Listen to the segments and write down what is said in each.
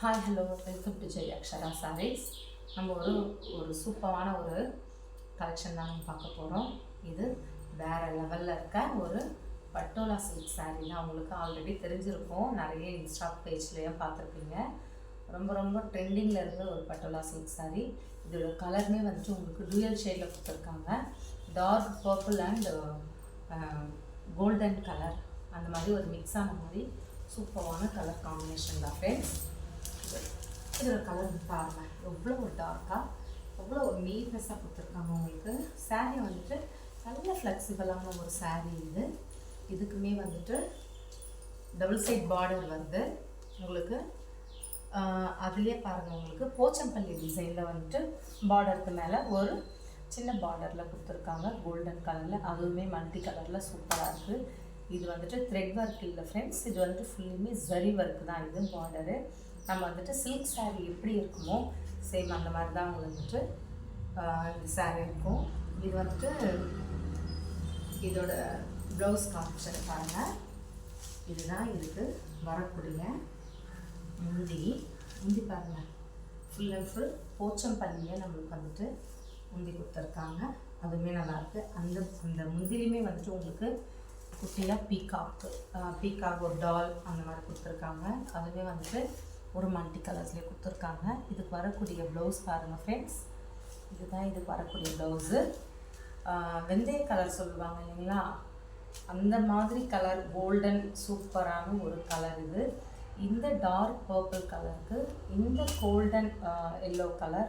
Hi hello welcome to Jai Akshara Sarees. நம்ம ஒரு சூப்பரான ஒரு கலெக்ஷன் தான் பார்க்க போகிறோம். இது வேறு லெவலில் இருக்க ஒரு பட்டோலா சில்க் சாரீ தான். உங்களுக்கு ஆல்ரெடி தெரிஞ்சிருக்கும், நிறைய இன்ஸ்டா பேஜ்லேயும் பார்த்துருப்பீங்க. ரொம்ப ரொம்ப ட்ரெண்டிங்கில் இருக்க ஒரு பட்டோலா சில்க் சாரீ. இதோட கலருமே வந்துட்டு உங்களுக்கு டூயல் ஷேடில் கொடுத்துருக்காங்க. Dark purple and golden colour, அந்த மாதிரி ஒரு மிக்ஸ் ஆன மாதிரி சூப்பரான கலர் காம்பினேஷன் தான் ஃப்ரெண்ட்ஸ். இதோட கலர் பாருங்கள், எவ்வளோ ஒரு டார்க்காக எவ்வளோ ஒரு நீட்னஸாக கொடுத்துருக்காங்க. உங்களுக்கு சாரீ வந்துட்டு நல்ல ஃப்ளெக்சிபிளான ஒரு சாரீ. இதுக்குமே வந்துட்டு டபுள் சைட் பார்டர் வருது உங்களுக்கு. அதுலேயே பாருங்கள், உங்களுக்கு போச்சம்பள்ளி டிசைனில் வந்துட்டு பார்டருக்கு மேலே ஒரு சின்ன பார்டரில் கொடுத்துருக்காங்க கோல்டன் கலரில். அதுவுமே மல்டி கலரில் சூப்பராக இருக்குது. இது வந்துட்டு த்ரெட் ஒர்க் இல்லை ஃப்ரெண்ட்ஸ், இது வந்துட்டு ஃபுல்லுமே ஜரி ஒர்க்கு தான். இது பார்டரு நம்ம வந்துட்டு சில்க் சாரீ எப்படி இருக்குமோ சேம் அந்த மாதிரி தான் வந்துட்டு இந்த சாரீ இருக்கும். இது வந்துட்டு இதோட ப்ளவுஸ் கான்செப்ட் பாருங்கள். இதுதான் இதுக்கு வரக்கூடிய முந்தி பாருங்கள். ஃபுல் அண்ட் ஃபுல் போச்சம்பள்ளியை நம்மளுக்கு வந்துட்டு முந்தி கொடுத்துருக்காங்க. அதுவுமே நல்லாயிருக்கு. அந்த முந்திலையுமே வந்துட்டு உங்களுக்கு குட்டியாக பீகாக் ஒரு டால் அந்த மாதிரி கொடுத்துருக்காங்க. அதுவே வந்துட்டு ஒரு மல்டி கலர்ஸ்லேயே கொடுத்துருக்காங்க. இதுக்கு வரக்கூடிய ப்ளவுஸ் பாருங்கள் ஃப்ரெண்ட்ஸ். இதுதான் இதுக்கு வரக்கூடிய ப்ளவுஸு. வெந்தய கலர் சொல்லுவாங்க இல்லைங்களா, அந்த மாதிரி கலர் கோல்டன் சூப்பரான ஒரு கலர் இது. இந்த டார்க் பர்பிள் கலருக்கு இந்த கோல்டன் எல்லோ கலர்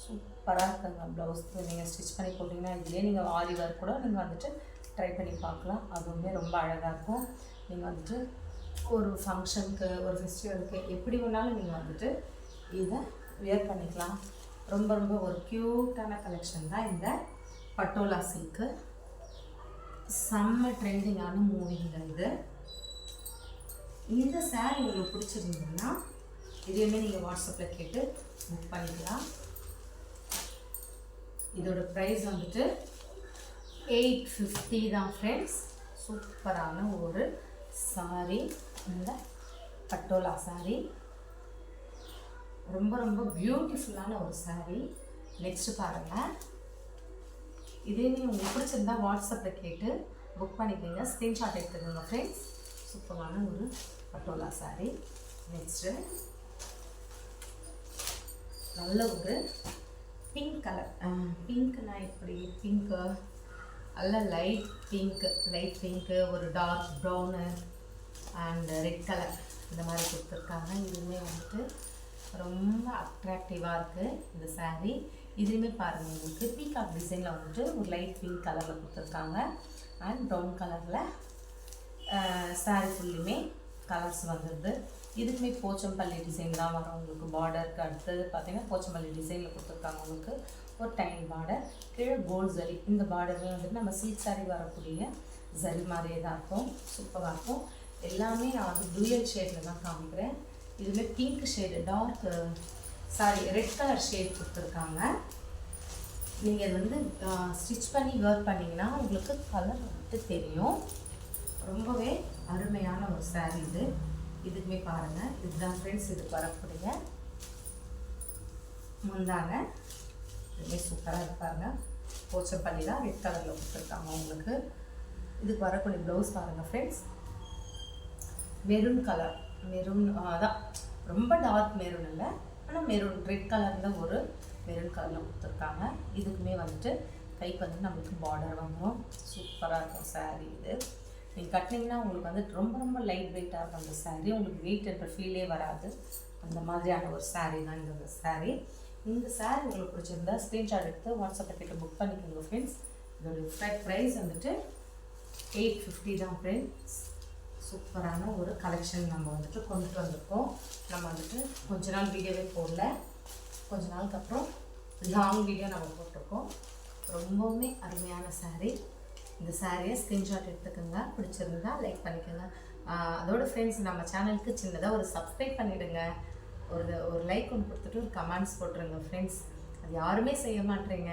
சூப்பராக இருக்குங்க. ப்ளவுஸ் நீங்கள் ஸ்டிச் பண்ணி போட்டிங்கன்னா இதுலேயே நீங்கள் ஆரி ஒர்க் கூட நீங்கள் வந்துட்டு ட்ரை பண்ணி பார்க்கலாம். அதுவுமே ரொம்ப அழகாக இருக்கும். நீங்கள் வந்துட்டு ஒரு ஃபங்க்ஷனுக்கு ஒரு ஃபெஸ்டிவலுக்கு எப்படி வேணாலும் நீங்கள் வந்துட்டு இதை வியர் பண்ணிக்கலாம். ரொம்ப ரொம்ப ஒரு க்யூட்டான கலெக்ஷன் தான் இந்த பட்டோலா சில்க்கு. செம்ம ட்ரெண்டிங்கான மூவிங்க இது. இந்த சாரீ உங்களுக்கு பிடிச்சிருந்ததுன்னா இதையுமே நீங்கள் வாட்ஸ்அப்பில் கேட்டு புக் பண்ணிக்கலாம். இதோட ப்ரைஸ் வந்துட்டு 850 தான் ஃப்ரெண்ட்ஸ். சூப்பரான ஒரு சாரீ இந்த பட்டோலா சாரீ. ரொம்ப ரொம்ப பியூட்டிஃபுல்லான ஒரு சாரீ. நெக்ஸ்ட்டு பாருங்கள். இதே உங்களுக்கு பிடிச்சிருந்தா வாட்ஸ்அப்பில் கேட்டு புக் பண்ணிக்கோங்க, ஸ்க்ரீன்ஷாட் எடுத்துக்கோங்க ஃப்ரெண்ட்ஸ். சூப்பரான ஒரு பட்டோலா சாரீ. நெக்ஸ்ட்டு நல்ல ஒரு பிங்க் கலர். பிங்க்னா எப்படி பிங்க்கு நல்ல லைட் பிங்க்கு ஒரு dark brown and red colour இந்த மாதிரி கொடுத்துருக்காங்க. இதுவுமே வந்துட்டு ரொம்ப அட்ராக்டிவாக இருக்குது இந்த சாரீ. இதுவுமே பாருங்கள், உங்களுக்கு பீகாக் டிசைனில் வந்துட்டு ஒரு லைட் பிங்க் கலரில் கொடுத்துருக்காங்க அண்ட் ப்ரௌன் கலரில் சாரீ ஃபுல்லுமே கலர்ஸ் வந்துடுது. இதுக்குமே போச்சம்பள்ளி டிசைன் தான் வரும் உங்களுக்கு. பார்டருக்கு அடுத்தது பார்த்திங்கன்னா போச்சம்பள்ளி டிசைனில் கொடுத்துருக்காங்க. உங்களுக்கு ஒரு டைம் பார்டர், கீழே கோல்ட் ஜரி. இந்த பார்டருமே வந்துட்டு நம்ம சில்க் சாரீ வரக்கூடிய ஜரி மாதிரியே தான் இருக்கும். சூப்பராக இருக்கும். எல்லாமே நான் வந்து டூயல் ஷேடில் தான் காமிக்கிறேன். இதுவே pink shade dark red colour shade கொடுத்துருக்காங்க. நீங்கள் இது வந்து ஸ்டிச் பண்ணி ஒர்க் பண்ணிங்கன்னா உங்களுக்கு கலர் வந்துட்டு தெரியும். ரொம்பவே அருமையான ஒரு சாரீ இது. இதுக்குமே பாருங்கள், இதுதான் ஃப்ரெண்ட்ஸ் இதுக்கு வரக்கூடிய முந்தான. இதுவே சூப்பராக இருப்பாருங்க. போச்சம்பள்ளி தான் ரெட் கலரில் கொடுத்துருக்காங்க உங்களுக்கு. இதுக்கு வரக்கூடிய ப்ளவுஸ் பாருங்கள் ஃப்ரெண்ட்ஸ். மெரூன் கலர், மெரூன் தான், ரொம்ப டார்க் மெரூன் இல்லை, ஆனால் மெரூன் ரெட் கலரில் ஒரு மெரூன் கலரில் கொடுத்துருக்காங்க. இதுக்குமே வந்துட்டு கைக்கு வந்து நம்மளுக்கு பார்டர் வந்துடும். சூப்பராக இருக்கும் சாரீ இது. நீங்கள் கட்டினீங்கன்னா உங்களுக்கு வந்துட்டு ரொம்ப ரொம்ப லைட் வெயிட்டாக இருக்கும் அந்த சாரீ. உங்களுக்கு வெயிட் என்ற ஃபீலே வராது. அந்த மாதிரியான ஒரு சாரீ தான் இந்த சாரீ. இந்த சாரீ உங்களுக்கு பிடிச்சிருந்தா ஸ்க்ரீன்ஷாட் எடுத்து வாட்ஸ்அப்பில் கிட்ட புக் பண்ணிக்கோங்க ஃப்ரெண்ட்ஸ். இதோட ப்ரைஸ் வந்துட்டு 850 தான் ஃப்ரெண்ட்ஸ். சூப்பரான ஒரு கலெக்ஷன் நம்ம வந்துட்டு கொண்டு வந்திருக்கோம். நம்ம வந்துட்டு கொஞ்ச நாள் வீடியோவே போடல, கொஞ்ச நாளுக்கு அப்புறம் லாங் வீடியோ நம்ம போட்டிருக்கோம். ரொம்பவுமே அருமையான சாரீ. இந்த சாரியை ஸ்க்ரீன்ஷாட் எடுத்துக்கோங்க, பிடிச்சிருந்தா லைக் பண்ணிக்கோங்க. அதோட ஃப்ரெண்ட்ஸ், நம்ம சேனலுக்கு சின்னதாக ஒரு சப்ஸ்கிரைப் பண்ணிவிடுங்க. ஒரு லைக் ஒன்று கொடுத்துட்டு ஒரு கமெண்ட்ஸ் போட்டுருங்க ஃப்ரெண்ட்ஸ். அது யாருமே செய்ய மாட்டேறீங்க,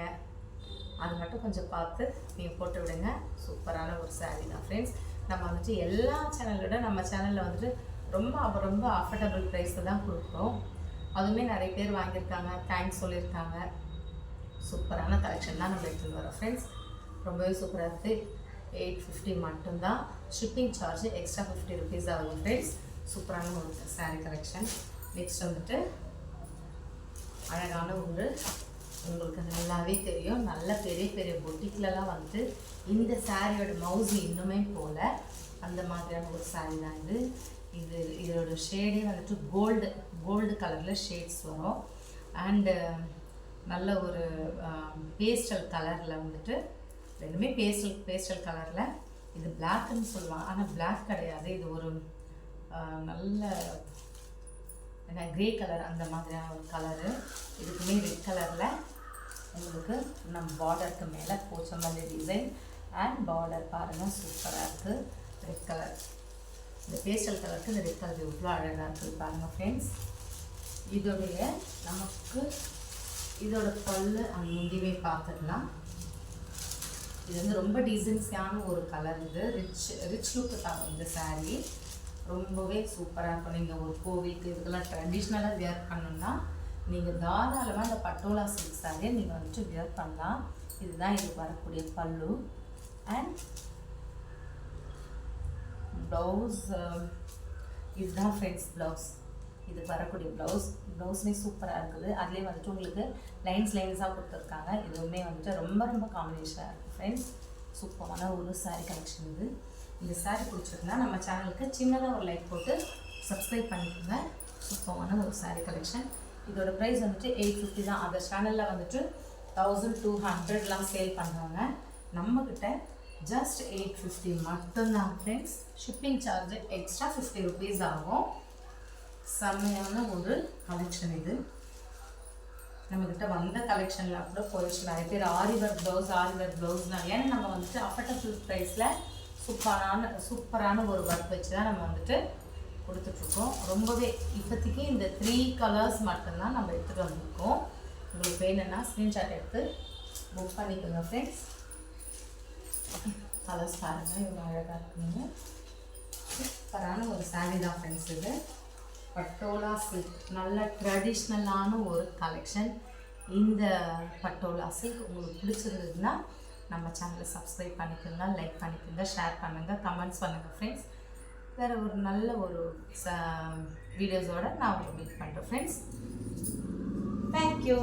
அது மட்டும் கொஞ்சம் பார்த்து நீங்கள் போட்டு விடுங்க. சூப்பரான ஒரு சாரீ தான் ஃப்ரெண்ட்ஸ். நம்ம வந்துட்டு எல்லா சேனலோட நம்ம சேனலில் வந்துட்டு ரொம்ப அஃபோர்டபுள் ப்ரைஸில் தான் கொடுக்குறோம். அதுவுமே நிறைய பேர் வாங்கியிருக்காங்க, தேங்க்ஸ் சொல்லியிருக்காங்க. சூப்பரான கலெக்ஷன் தான் நம்ம எடுத்துகிட்டு வரோம் ஃப்ரெண்ட்ஸ். ரொம்பவே சூப்பராக இருக்குது. 850 மட்டும்தான். ஷிப்பிங் சார்ஜ் எக்ஸ்ட்ரா 50 ருபீஸ் ஆகும் ஃப்ரெண்ட்ஸ். சூப்பரான ஒரு சாரீ கலெக்ஷன். நெக்ஸ்ட் வந்துட்டு அழகான ஒரு, உங்களுக்கு நல்லாவே தெரியும், நல்ல பெரிய பெரிய பொட்டிக்லலாம் வந்து இந்த சாரியோட மவுஸ் இன்னுமே போல் அந்த மாதிரியான ஒரு சாரீ தான் இது. இதோட ஷேடே வந்துட்டு கோல்டு கலரில் ஷேட்ஸ் வரும். அண்டு நல்ல ஒரு பேஸ்டல் கலரில் வந்துட்டு, ரெண்டுமே பேஸ்டல் கலரில். இது பிளாக்னு சொல்லுவாங்க, ஆனால் பிளாக் கிடையாது. இது ஒரு நல்ல கிரே கலர் அந்த மாதிரியான ஒரு கலரு. இதுக்குமே ரெட் கலரில் உங்களுக்கு நம்ம பார்டருக்கு மேலே போச்சம்பள்ளி டிசைன் அண்ட் பார்டர் பாருங்கள், சூப்பராக இருக்குது. ரெட் கலர், இந்த பேஸ்டல் கலருக்கு இந்த ரெட் கலர் எவ்வளோ அழகாக இருக்குது பாருங்கள் ஃப்ரெண்ட்ஸ். இதோட பல்லு அந்த முந்தியுமே பார்த்துடலாம். இது வந்து ரொம்ப டீசென்சியான ஒரு கலர். இது ரிச் லுக்கு தான் இந்த சாரீ. ரொம்பவே சூப்பராக இருக்கும். நீங்கள் ஒரு கோவிலுக்கு இதுக்கெல்லாம் ட்ரெடிஷ்னலாக வியர் பண்ணணும்னா நீங்கள் தாராளமாக இந்த பட்டோலா சில்க் சாரியை நீங்கள் வந்துட்டு வியர் பண்ணலாம். இதுதான் இதுக்கு வரக்கூடிய பல்லு. அண்ட் ப்ளவுஸ், இதுதான் ஃப்ரெண்ட்ஸ் ப்ளவுஸ். இது வரக்கூடிய ப்ளவுஸ்மே சூப்பராக இருக்குது. அதுலேயே வந்துட்டு உங்களுக்கு லைன்ஸாக கொடுத்துருக்காங்க. இதுவுமே வந்துட்டு ரொம்ப காம்பினேஷனாக இருக்குது ஃப்ரெண்ட்ஸ். சூப்பரான ஒரு சாரீ கலெக்ஷன் இது. இந்த சாரீ பிடிச்சிருந்தா நம்ம சேனலுக்கு சின்னதாக ஒரு லைக் போட்டு சப்ஸ்கிரைப் பண்ணிக்கோங்க. சூப்பரான ஒரு சாரீ கலெக்ஷன். இதோட ப்ரைஸ் வந்துட்டு 850 தான். அந்த சேனலில் வந்துட்டு 1200லாம் சேல் பண்ணுறாங்க. நம்மக்கிட்ட ஜஸ்ட் 850 மட்டும்தான் friends. Shipping charge extra 50 rupees ஆகும். செம்மையான ஒரு கலெக்ஷன் இது. நம்மக்கிட்ட வந்த கலெக்ஷனில் கூட போயிடுச்சு. நிறைய பேர் ஆரி ஒர்க் ப்ளவுஸ்னால், ஏன்னா நம்ம வந்துட்டு அஃபோர்டபுள் ப்ரைஸில் சூப்பரான ஒரு ஒர்க் வச்சு தான் நம்ம வந்துட்டு கொடுத்துட்ருக்கோம். ரொம்பவே இப்போதைக்கு இந்த 3 கலர்ஸ் மட்டும்தான் நம்ம எடுத்துகிட்டு வந்திருக்கோம். உங்களுக்கு வேணும்னா ஸ்க்ரீன்ஷாட் எடுத்து புக் பண்ணிக்கோங்க ஃப்ரெண்ட்ஸ். கலர்ஸ் பாருங்கள், இவ்வளோ அழகாக இருக்குங்க. சூப்பரான ஒரு சாரீ தான் ஃப்ரெண்ட்ஸ் இது. பட்டோலா சில்க், நல்ல ட்ரெடிஷ்னலான ஒரு கலெக்ஷன். இந்த பட்டோலா சில்க் உங்களுக்கு பிடிச்சிருந்ததுன்னா நம்ம சேனலை சப்ஸ்கிரைப் பண்ணிக்கோங்க, லைக் பண்ணிக்கோங்க, ஷேர் பண்ணுங்கள், கமெண்ட்ஸ் பண்ணுங்கள் ஃப்ரெண்ட்ஸ். வேறு ஒரு நல்ல ஒரு வீடியோஸோடு நான் உங்களுக்கு மீட் பண்ணுறேன் ஃப்ரெண்ட்ஸ். தேங்க்யூ.